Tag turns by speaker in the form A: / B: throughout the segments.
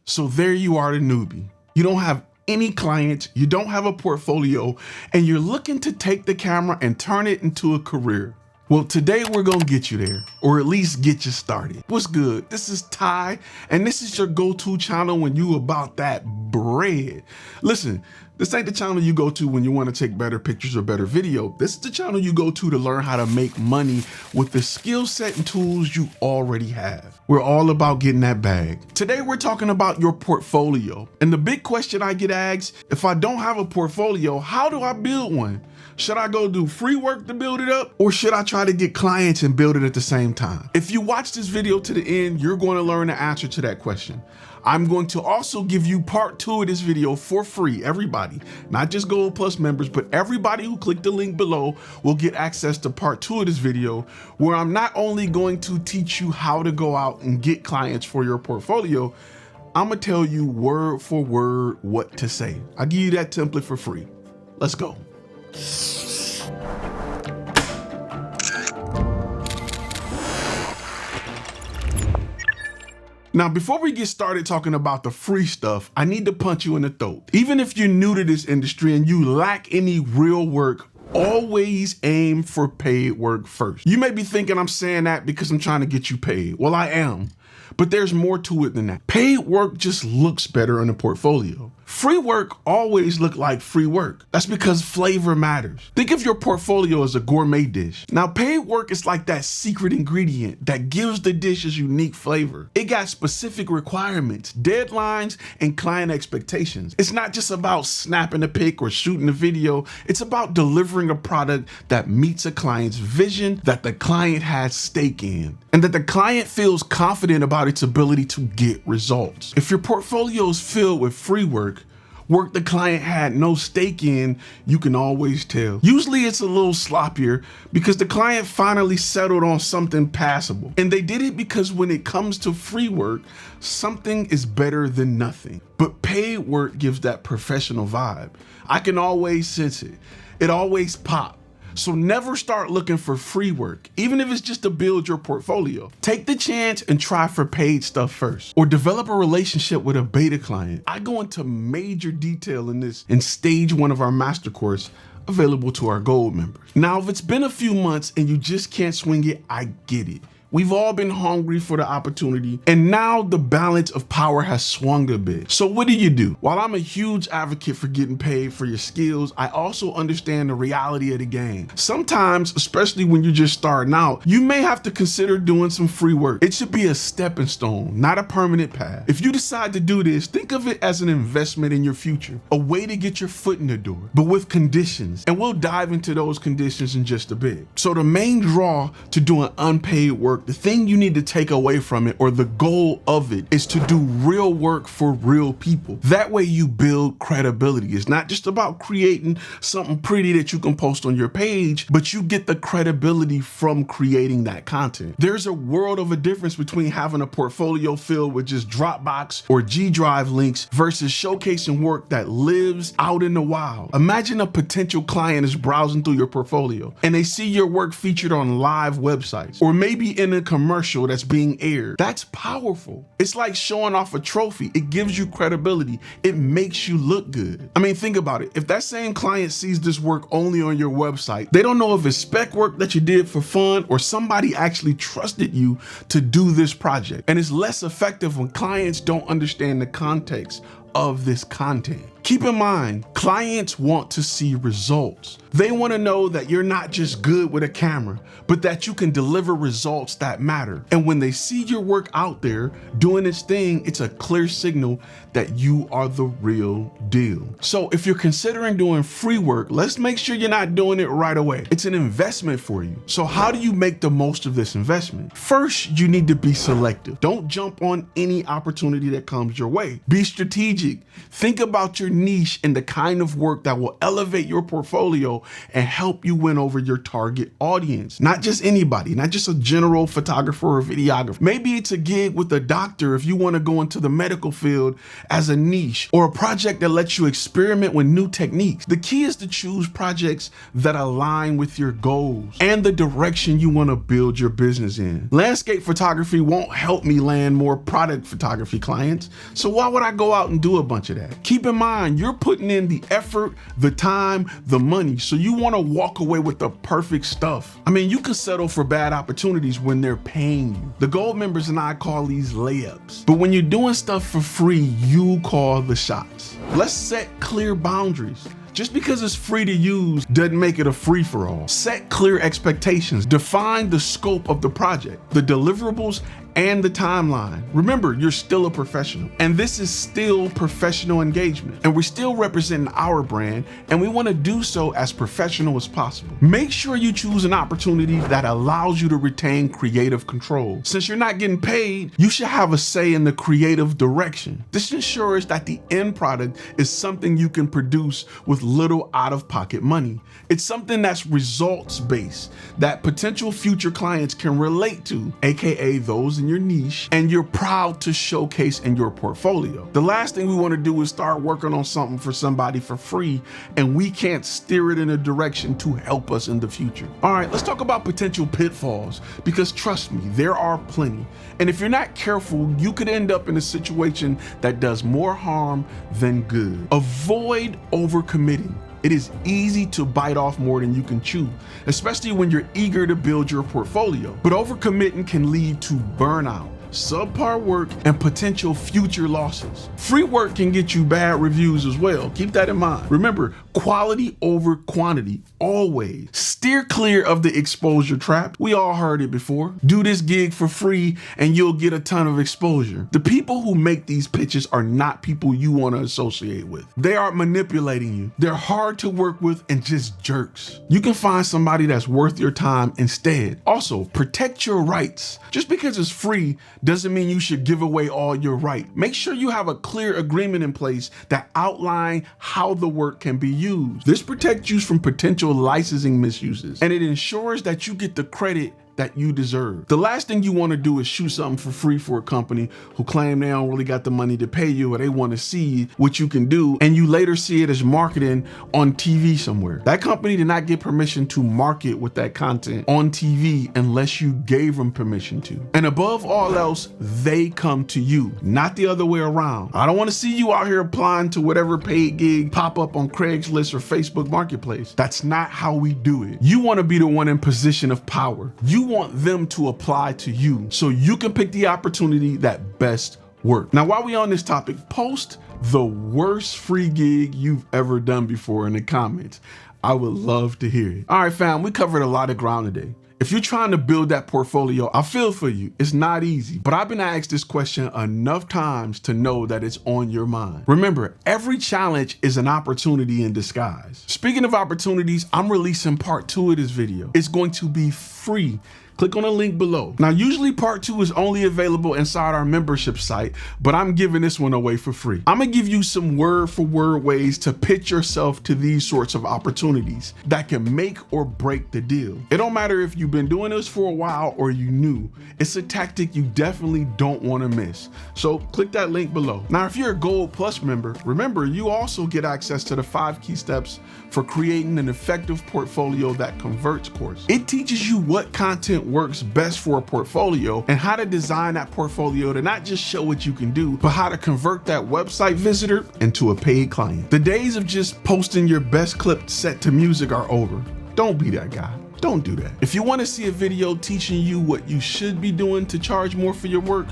A: So there you are, the newbie. You don't have any clients, you don't have a portfolio, and you're looking to take the camera and turn it into a career. Well, today we're gonna get you there, or at least get you started. What's good? This is Ty, and this is your go-to channel when you about that bread. Listen, this ain't the channel you go to when you wanna take better pictures or better video. This is the channel you go to learn how to make money with the skill set and tools you already have. We're all about getting that bag. Today we're talking about your portfolio. And the big question I get asked, if I don't have a portfolio, how do I build one? Should I go do free work to build it up, or should I try to get clients and build it at the same time? If you watch this video to the end, you're going to learn the answer to that question. I'm going to also give you part 2 of this video for free. Everybody, not just Gold Plus members, but everybody who clicked the link below will get access to part 2 of this video, where I'm not only going to teach you how to go out and get clients for your portfolio, I'm gonna tell you word for word what to say. I'll give you that template for free. Let's go. Now, before we get started talking about the free stuff, I need to punch you in the throat. Even if you're new to this industry and you lack any real work, always aim for paid work first. You may be thinking I'm saying that because I'm trying to get you paid. Well, I am, but there's more to it than that. Paid work just looks better on a portfolio. Free work always look like free work. That's because flavor matters. Think of your portfolio as a gourmet dish. Now, paid work is like that secret ingredient that gives the dish its unique flavor. It got specific requirements, deadlines, and client expectations. It's not just about snapping a pic or shooting a video. It's about delivering a product that meets a client's vision, that the client has stake in, and that the client feels confident about its ability to get results. If your portfolio is filled with free work the client had no stake in, you can always tell. Usually it's a little sloppier because the client finally settled on something passable. And they did it because when it comes to free work, something is better than nothing. But paid work gives that professional vibe. I can always sense it. It always pops. So never start looking for free work, even if it's just to build your portfolio. Take the chance and try for paid stuff first, or develop a relationship with a beta client. I go into major detail in this in stage 1 of our master course, available to our gold members. Now, if it's been a few months and you just can't swing it, I get it. We've all been hungry for the opportunity, and now the balance of power has swung a bit. So what do? While I'm a huge advocate for getting paid for your skills, I also understand the reality of the game. Sometimes, especially when you're just starting out, you may have to consider doing some free work. It should be a stepping stone, not a permanent path. If you decide to do this, think of it as an investment in your future, a way to get your foot in the door, but with conditions. And we'll dive into those conditions in just a bit. So the main draw to doing unpaid work, the thing you need to take away from it, or the goal of it, is to do real work for real people. That way you build credibility. It's not just about creating something pretty that you can post on your page, but you get the credibility from creating that content. There's a world of a difference between having a portfolio filled with just Dropbox or G Drive links versus showcasing work that lives out in the wild. Imagine a potential client is browsing through your portfolio and they see your work featured on live websites, or maybe in a commercial that's being aired. That's powerful. It's like showing off a trophy. It gives you credibility. It makes you look good. I mean, think about it. If that same client sees this work only on your website, they don't know if it's spec work that you did for fun or somebody actually trusted you to do this project. And it's less effective when clients don't understand the context of this content. Keep in mind, clients want to see results. They want to know that you're not just good with a camera, but that you can deliver results that matter. And when they see your work out there doing its thing, it's a clear signal that you are the real deal. So if you're considering doing free work, let's make sure you're not doing it right away. It's an investment for you. So how do you make the most of this investment? First, you need to be selective. Don't jump on any opportunity that comes your way. Be strategic strategic. Think about your niche and the kind of work that will elevate your portfolio and help you win over your target audience. Not just anybody, not just a general photographer or videographer. Maybe it's a gig with a doctor if you want to go into the medical field as a niche, or a project that lets you experiment with new techniques. The key is to choose projects that align with your goals and the direction you want to build your business in. Landscape photography won't help me land more product photography clients, so why would I go out and do a bunch of that? Keep in mind, you're putting in the effort, the time, the money, so you want to walk away with the perfect stuff. I mean, you can settle for bad opportunities when they're paying you. The gold members and I call these layups. But when you're doing stuff for free, you call the shots. Let's set clear boundaries. Just because it's free to use doesn't make it a free-for-all. Set clear expectations. Define the scope of the project, the deliverables, and the timeline. Remember, you're still a professional, and this is still professional engagement, and we're still representing our brand, and we want to do so as professional as possible. Make sure you choose an opportunity that allows you to retain creative control. Since you're not getting paid, you should have a say in the creative direction. This ensures that the end product is something you can produce with little out-of-pocket money. It's something that's results-based, that potential future clients can relate to, aka those in your niche, and you're proud to showcase in your portfolio. The last thing we want to do is start working on something for somebody for free, and we can't steer it in a direction to help us in the future. All right, let's talk about potential pitfalls, because trust me, there are plenty. And if you're not careful, you could end up in a situation that does more harm than good. Avoid overcommitting. It is easy to bite off more than you can chew, especially when you're eager to build your portfolio. But overcommitting can lead to burnout, subpar work, and potential future losses. Free work can get you bad reviews as well. Keep that in mind. Remember, quality over quantity, always. Steer clear of the exposure trap. We all heard it before. Do this gig for free and you'll get a ton of exposure. The people who make these pitches are not people you want to associate with. They are manipulating you. They're hard to work with and just jerks. You can find somebody that's worth your time instead. Also, protect your rights. Just because it's free doesn't mean you should give away all your right. Make sure you have a clear agreement in place that outline how the work can be used. This protects you from potential licensing misuses, and it ensures that you get the credit that you deserve. The last thing you want to do is shoot something for free for a company who claim they don't really got the money to pay you, or they want to see what you can do, and you later see it as marketing on TV somewhere. That company did not get permission to market with that content on TV unless you gave them permission to. And above all else, they come to you, not the other way around. I don't want to see you out here applying to whatever paid gig pop up on Craigslist or Facebook Marketplace. That's not how we do it. You want to be the one in position of power. You want them to apply to you so you can pick the opportunity that best works. Now, while we on this topic, post the worst free gig you've ever done before in the comments. I would love to hear it. All right, fam, we covered a lot of ground today. If you're trying to build that portfolio, I feel for you. It's not easy, but I've been asked this question enough times to know that it's on your mind. Remember, every challenge is an opportunity in disguise. Speaking of opportunities, I'm releasing part 2 of this video. It's going to be free. Click on the link below. Now, usually part 2 is only available inside our membership site, but I'm giving this one away for free. I'm gonna give you some word for word ways to pitch yourself to these sorts of opportunities that can make or break the deal. It don't matter if you've been doing this for a while or you new. It's a tactic you definitely don't wanna miss. So click that link below. Now, if you're a Gold Plus member, remember you also get access to the 5 key steps for creating an effective portfolio that converts course. It teaches you what content works best for a portfolio and how to design that portfolio to not just show what you can do, but how to convert that website visitor into a paid client. The days of just posting your best clip set to music are over. Don't be that guy. Don't do that. If you want to see a video teaching you what you should be doing to charge more for your work,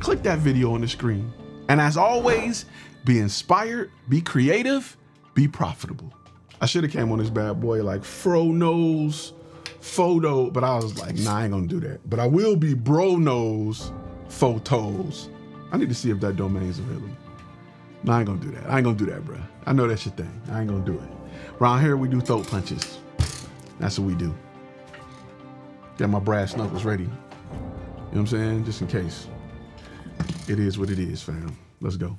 A: click that video on the screen. And as always, be inspired, be creative, be profitable. I should have came on this bad boy like fro nose photo, but I was like, nah, I ain't gonna do that. But I will be bro nose photos. I need to see if that domain's available. No, I ain't gonna do that. I ain't gonna do that, bro. I know that's your thing. I ain't gonna do it. Around here, we do throat punches. That's what we do. Got my brass knuckles ready. You know what I'm saying? Just in case. It is what it is, fam. Let's go.